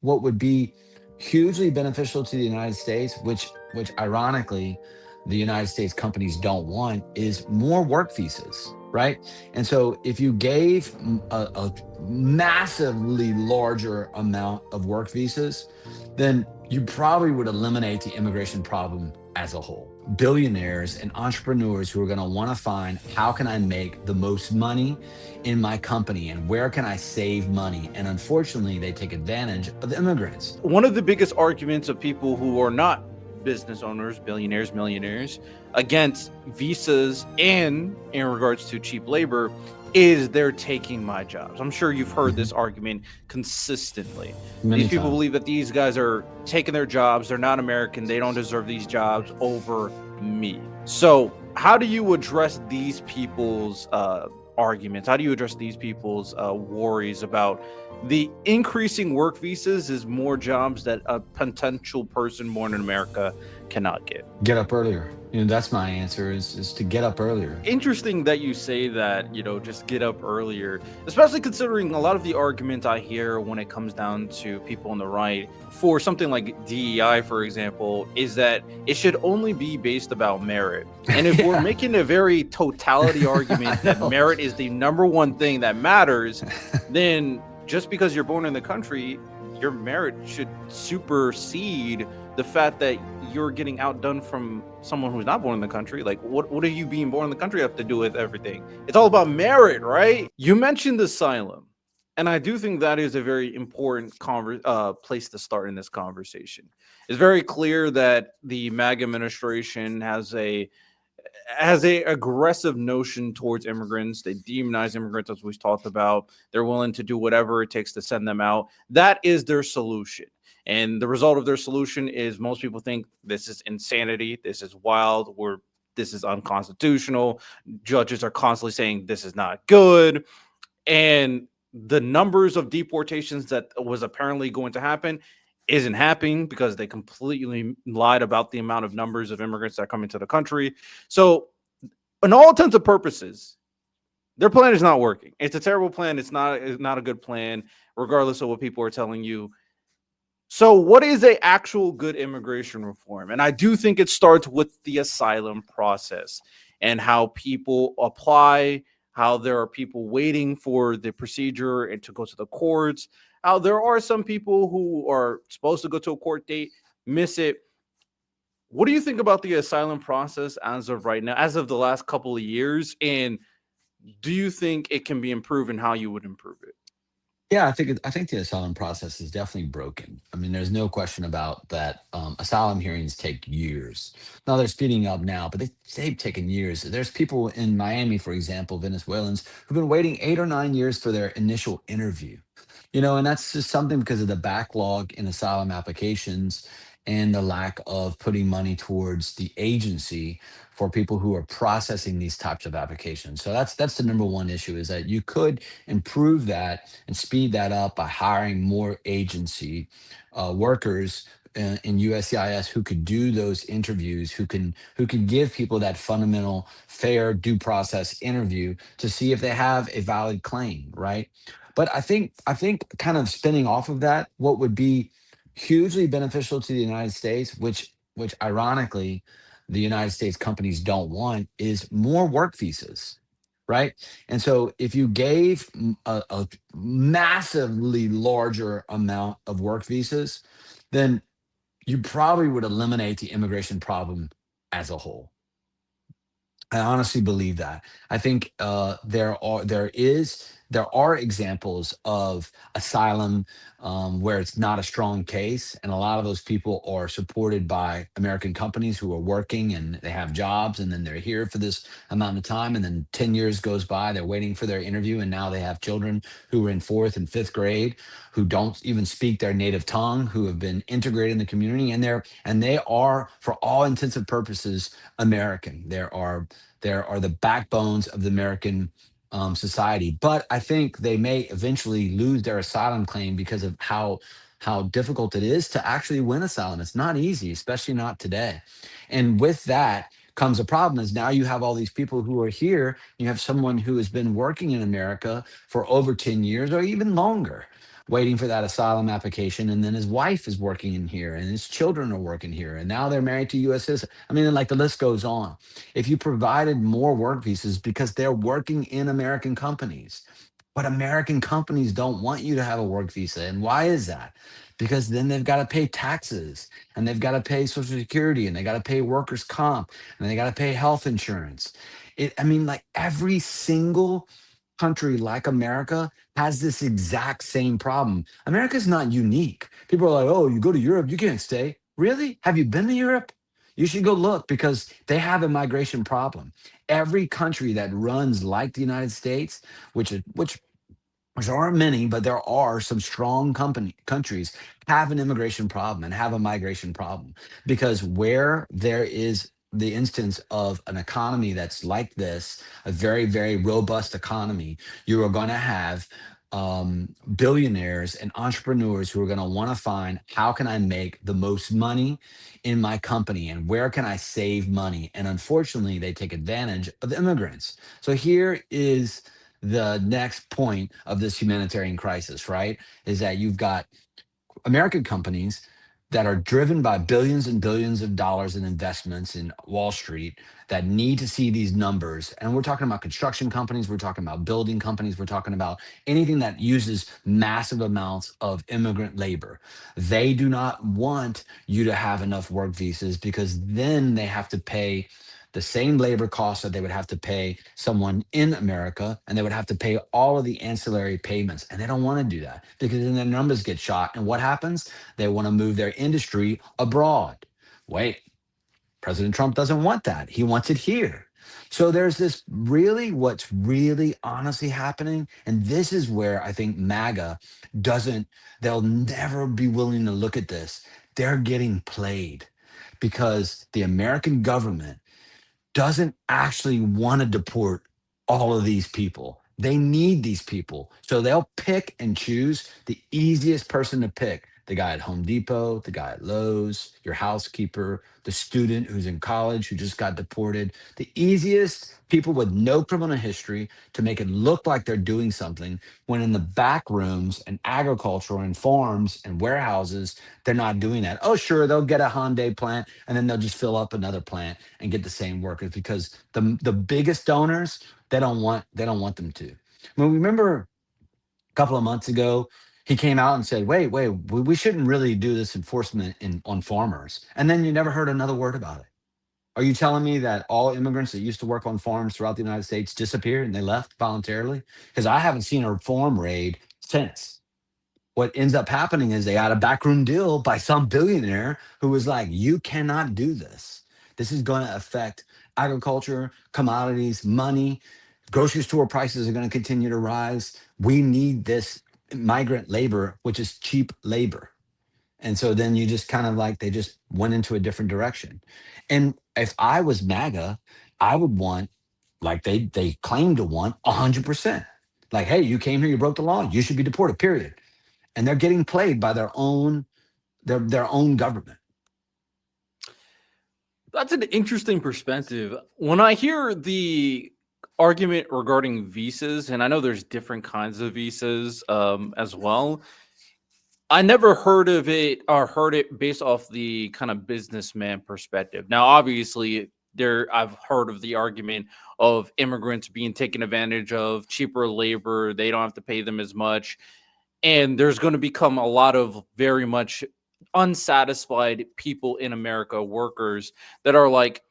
what would be hugely beneficial to the United States, which ironically the United States companies don't want, is more work visas, right? And so if you gave a massively larger amount of work visas, then you probably would eliminate the immigration problem as a whole. Billionaires and entrepreneurs who are going to want to find, how can I make the most money in my company and where can I save money? And unfortunately, they take advantage of immigrants. One of the biggest arguments of people who are not business owners, billionaires, millionaires, against visas and in regards to cheap labor is they're taking my jobs. I'm sure you've heard Mhm. this argument consistently. These Many people times. believe that these guys are taking their jobs, they're not American, they don't deserve these jobs over me. So, how do you address these people's arguments? How do you address these people's worries about the increasing work visas is more jobs that a potential person born in America cannot get? Get up earlier. That's my answer is to get up earlier. Interesting that you say that, just get up earlier, especially considering a lot of the argument I hear when it comes down to people on the right for something like DEI, for example, is that it should only be based about merit. And if we're Yeah. making a very totality argument I that know. merit is the number one thing that matters, then just because you're born in the country, your merit should supersede the fact that you're getting outdone from someone who's not born in the country. Like, what are you being born in the country have to do with everything? It's all about merit, right? You mentioned asylum, and I do think that is a very important place to start in this conversation. It's very clear that the MAG administration has a aggressive notion towards immigrants. They demonize immigrants, as we've talked about. They're willing to do whatever it takes to send them out. That is their solution. And the result of their solution is most people think this is insanity, this is wild, or this is unconstitutional. Judges are constantly saying this is not good. And the numbers of deportations that was apparently going to happen isn't happening because they completely lied about the amount of numbers of immigrants that come into the country. So, in all intents and purposes, their plan is not working. It's a terrible plan. It's not a good plan, regardless of what people are telling you. So, what is a actual good immigration reform? And I do think it starts with the asylum process and how people apply, how there are people waiting for the procedure and to go to the courts. How there are some people who are supposed to go to a court date, miss it. What do you think about the asylum process as of right now, as of the last couple of years? And do you think it can be improved and how you would improve it? Yeah, I think the asylum process is definitely broken. I mean, there's no question about that. Asylum hearings take years. Now they're speeding up now, but they've taken years. There's people in Miami, for example, Venezuelans, who've been waiting 8 or 9 years for their initial interview. And that's just something because of the backlog in asylum applications and the lack of putting money towards the agency for people who are processing these types of applications. So that's the number one issue, is that you could improve that and speed that up by hiring more agency workers in USCIS who could do those interviews, who can give people that fundamental, fair, due process interview to see if they have a valid claim, right? But I think kind of spinning off of that, what would be hugely beneficial to the United States, which ironically the United States companies don't want, is more work visas, right? And so if you gave a massively larger amount of work visas, then you probably would eliminate the immigration problem as a whole. I honestly believe that. I think there are examples of asylum where it's not a strong case, and a lot of those people are supported by American companies who are working and they have jobs, and then they're here for this amount of time, and then 10 years goes by, they're waiting for their interview, and now they have children who are in fourth and fifth grade who don't even speak their native tongue, who have been integrated in the community, and they are, for all intents and purposes, American. There are the backbones of the American society. But I think they may eventually lose their asylum claim because of how difficult it is to actually win asylum. It's not easy, especially not today. And with that comes a problem, is now you have all these people who are here. You have someone who has been working in America for over 10 years or even longer. waiting for that asylum application, and then his wife is working in here, and his children are working here, and now they're married to U.S. citizens. I mean, like the list goes on. If you provided more work visas because they're working in American companies, but American companies don't want you to have a work visa. And why is that? Because then they've got to pay taxes, and they've got to pay Social Security, and they got to pay workers' comp, and they got to pay health insurance. I mean, like every single country like America has this exact same problem. America's not unique. People are like, oh, you go to Europe, you can't stay. Really? Have you been to Europe? You should go look because they have a migration problem. Every country that runs like the United States, which aren't many, but there are some strong countries have an immigration problem and have a migration problem because where there is the instance of an economy that's like this, a very, very robust economy, you are going to have billionaires and entrepreneurs who are going to want to find how can I make the most money in my company and where can I save money? And unfortunately, they take advantage of immigrants. So here is the next point of this humanitarian crisis, right? Is that you've got American companies that are driven by billions and billions of dollars in investments in Wall Street that need to see these numbers. And we're talking about construction companies, we're talking about building companies, we're talking about anything that uses massive amounts of immigrant labor. They do not want you to have enough work visas because then they have to pay the same labor costs that they would have to pay someone in America, and they would have to pay all of the ancillary payments. And they don't want to do that because then their numbers get shot. And what happens? They want to move their industry abroad. Wait, President Trump doesn't want that. He wants it here. So there's this really what's really honestly happening. And this is where I think MAGA doesn't, they'll never be willing to look at this. They're getting played because the American government doesn't actually want to deport all of these people. They need these people. So they'll pick and choose the easiest person to pick: the guy at Home Depot, the guy at Lowe's, your housekeeper, the student who's in college who just got deported. The easiest people with no criminal history to make it look like they're doing something when in the back rooms and agriculture and farms and warehouses, they're not doing that. Oh, sure, they'll get a Hyundai plant and then they'll just fill up another plant and get the same workers because the biggest donors they don't want them to. I mean, remember a couple of months ago he came out and said, wait, we shouldn't really do this enforcement on farmers, and then you never heard another word about it. Are you telling me that all immigrants that used to work on farms throughout the United States disappeared and they left voluntarily? Because I haven't seen a farm raid since. What ends up happening is they got a backroom deal by some billionaire who was like, you cannot do this. This is going to affect agriculture, commodities, money. Grocery store prices are going to continue to rise. We need this migrant labor, which is cheap labor. And so then you just kind of like they just went into a different direction. And if I was MAGA, I would want, like they claim to want, 100%. Like, hey, you came here, you broke the law, you should be deported, period. And they're getting played by their own government. That's an interesting perspective. When I hear the argument regarding visas, and I know there's different kinds of visas as well, I never heard of it or heard it based off the kind of businessman perspective. Now, obviously, I've heard of the argument of immigrants being taken advantage of, cheaper labor, they don't have to pay them as much, and there's going to become a lot of very much unsatisfied people in America, workers that are like,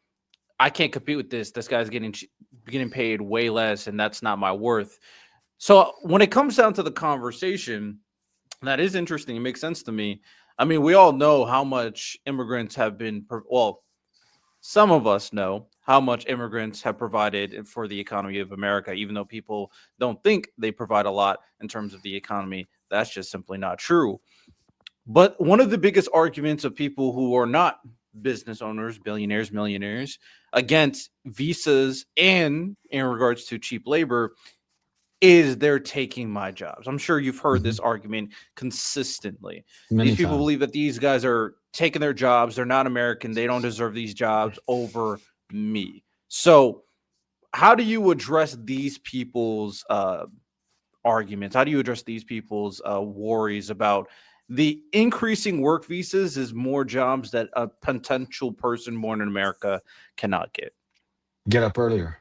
I can't compete with this. This guy's getting paid way less, and that's not my worth. So when it comes down to the conversation, that is interesting. It makes sense to me. I mean, we all know how much immigrants have been, well, some of us know how much immigrants have provided for the economy of America, even though people don't think they provide a lot in terms of the economy. That's just simply not true. But one of the biggest arguments of people who are not business owners, billionaires, millionaires, against visas and in regards to cheap labor is they're taking my jobs. I'm sure you've heard Mhm. this argument consistently. These Many people times. believe that these guys are taking their jobs. They're not American. They don't deserve these jobs over me. So, how do you address these people's arguments? How do you address these people's worries about the increasing work visas is more jobs that a potential person born in America cannot get? Get up earlier.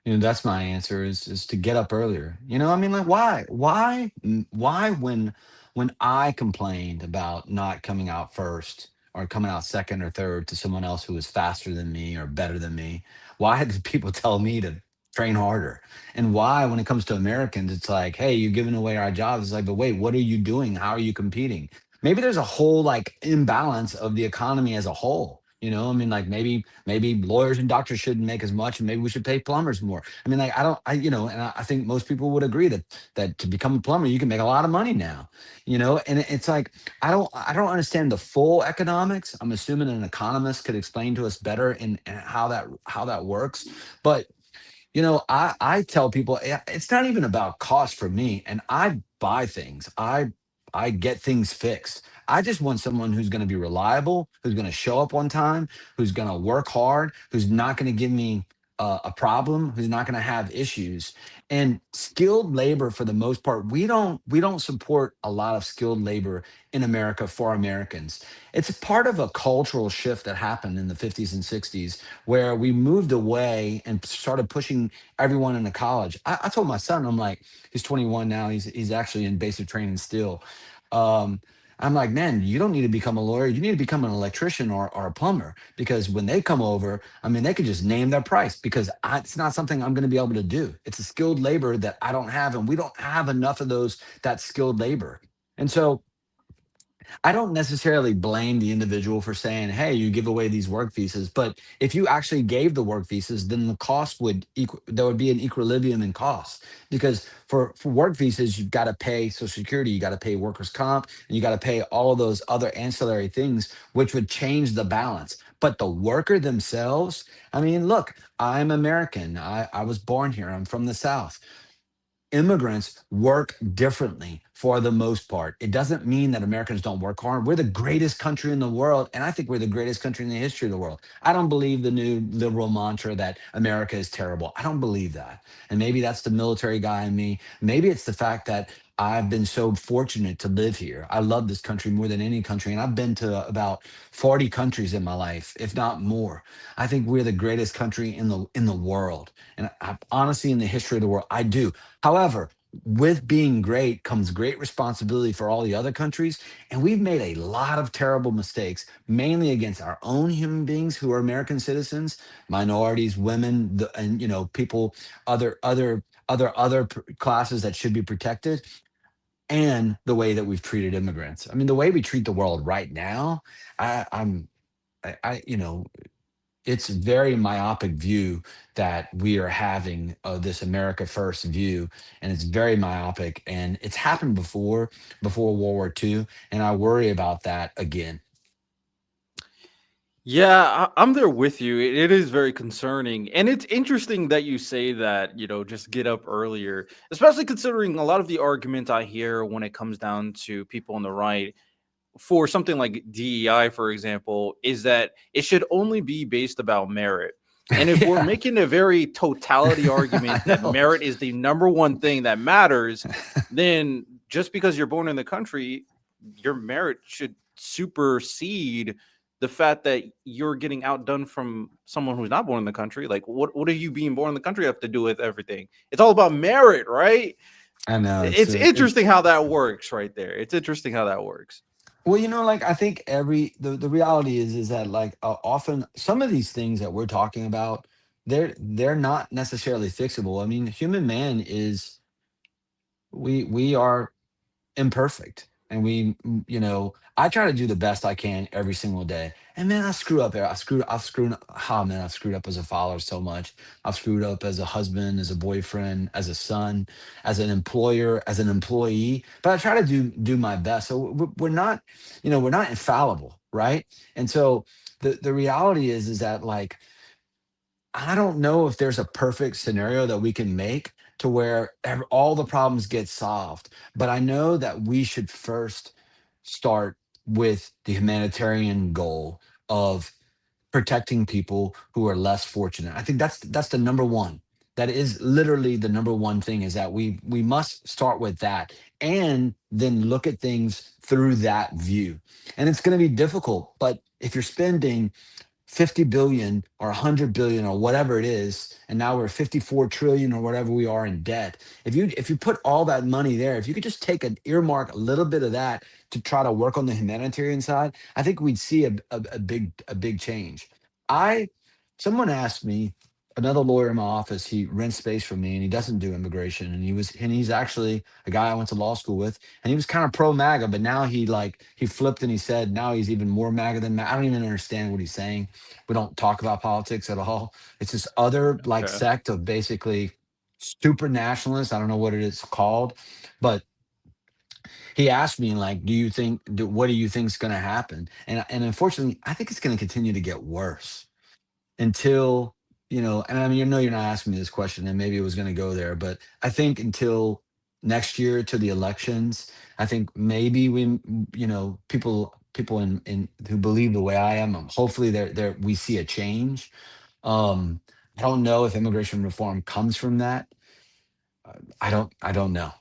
That's my answer is to get up earlier. I mean, like, why when I complained about not coming out first or coming out second or third to someone else who was faster than me or better than me, why did people tell me to train harder? And why, when it comes to Americans, it's like, hey, you're giving away our jobs. It's like, but wait, what are you doing? How are you competing? Maybe there's a whole like imbalance of the economy as a whole. I mean, like, maybe lawyers and doctors shouldn't make as much, and maybe we should pay plumbers more. I mean, like, I don't, and I think most people would agree that to become a plumber, you can make a lot of money now. And it's like, I don't understand the full economics. I'm assuming an economist could explain to us better in how that works. But I tell people, it's not even about cost for me, and I buy things. I get things fixed. I just want someone who's going to be reliable, who's going to show up on time, who's going to work hard, who's not going to give me a problem, who's not going to have issues. And skilled labor, for the most part, we don't support a lot of skilled labor in America for Americans. It's part of a cultural shift that happened in the 50s and 60s where we moved away and started pushing everyone into college. I told my son, I'm like, he's 21 now. He's actually in basic training still. Um, I'm like, man, you don't need to become a lawyer. You need to become an electrician or a plumber because when they come over, I mean, they could just name their price because it's not something I'm going to be able to do. It's a skilled labor that I don't have, and we don't have enough of that skilled labor. And so I don't necessarily blame the individual for saying, "Hey, you give away these work visas," but if you actually gave the work visas, then the cost would there would be an equilibrium in cost because for work visas, you've got to pay Social Security, you got to pay workers' comp, and you got to pay all of those other ancillary things, which would change the balance. But the worker themselves, I mean, look, I'm American. I was born here. I'm from the South. Immigrants work differently for the most part. It doesn't mean that Americans don't work hard. We're the greatest country in the world, and I think we're the greatest country in the history of the world. I don't believe the new liberal mantra that America is terrible. I don't believe that. And maybe that's the military guy in me. Maybe it's the fact that I've been so fortunate to live here. I love this country more than any country, and I've been to about 40 countries in my life, if not more. I think we're the greatest country in the world. And honestly, in the history of the world, I do. However, with being great comes great responsibility for all the other countries. And we've made a lot of terrible mistakes, mainly against our own human beings who are American citizens, minorities, women, and people, classes that should be protected, and the way that we've treated immigrants. I mean, the way we treat the world right now, I, I'm, I, it's very myopic view that we are having of this America first view, and it's very myopic, and it's happened before World War II, and I worry about that again. Yeah, I'm there with you. It is very concerning. And it's interesting that you say that, just get up earlier, especially considering a lot of the argument I hear when it comes down to people on the right for something like DEI, for example, is that it should only be based about merit. And if we're Yeah. making a very totality argument I that know. merit is the number one thing that matters, then just because you're born in the country, your merit should supersede the fact that you're getting outdone from someone who's not born in the country. Like, what are you being born in the country have to do with everything? It's all about merit, right? I know It's it's interesting how that works right there. It's interesting how that works. well, like, I think the reality is that, like, often some of these things that we're talking about, they're not necessarily fixable. I mean, human man is we are imperfect, and I try to do the best I can every single day, and man, I screw up there. I've screwed oh man, I've screwed up as a father so much. I've screwed up as a husband, as a boyfriend, as a son, as an employer, as an employee, but I try to do my best. So we're not infallible, right? And so the reality is that, like, I don't know if there's a perfect scenario that we can make to where all the problems get solved, but I know that we should first start with the humanitarian goal of protecting people who are less fortunate. I think that's the number one. That is literally the number one thing, is that we must start with that, and then look at things through that view. And it's going to be difficult, but if you're spending 50 billion or 100 billion or whatever it is, and now we're 54 trillion or whatever we are in debt, if you put all that money there, if you could just take an earmark a little bit of that to try to work on the humanitarian side, I think we'd see a big change. I Someone asked me, another lawyer in my office, he rents space from me and he doesn't do immigration, and he's actually a guy I went to law school with, and he was kind of pro MAGA, but now he flipped and he said now he's even more MAGA than MAGA. I don't even understand what he's saying. We don't talk about politics at all. It's this other like Okay. sect of basically super nationalists. I don't know what it is called, but he asked me like, what do you think's going to happen? And unfortunately, I think it's going to continue to get worse until, and I mean, you're not asking me this question, and maybe it was going to go there, but I think until next year, to the elections, I think maybe people in who believe the way I am, hopefully there we see a change. um I don't know if immigration reform comes from that. I don't know.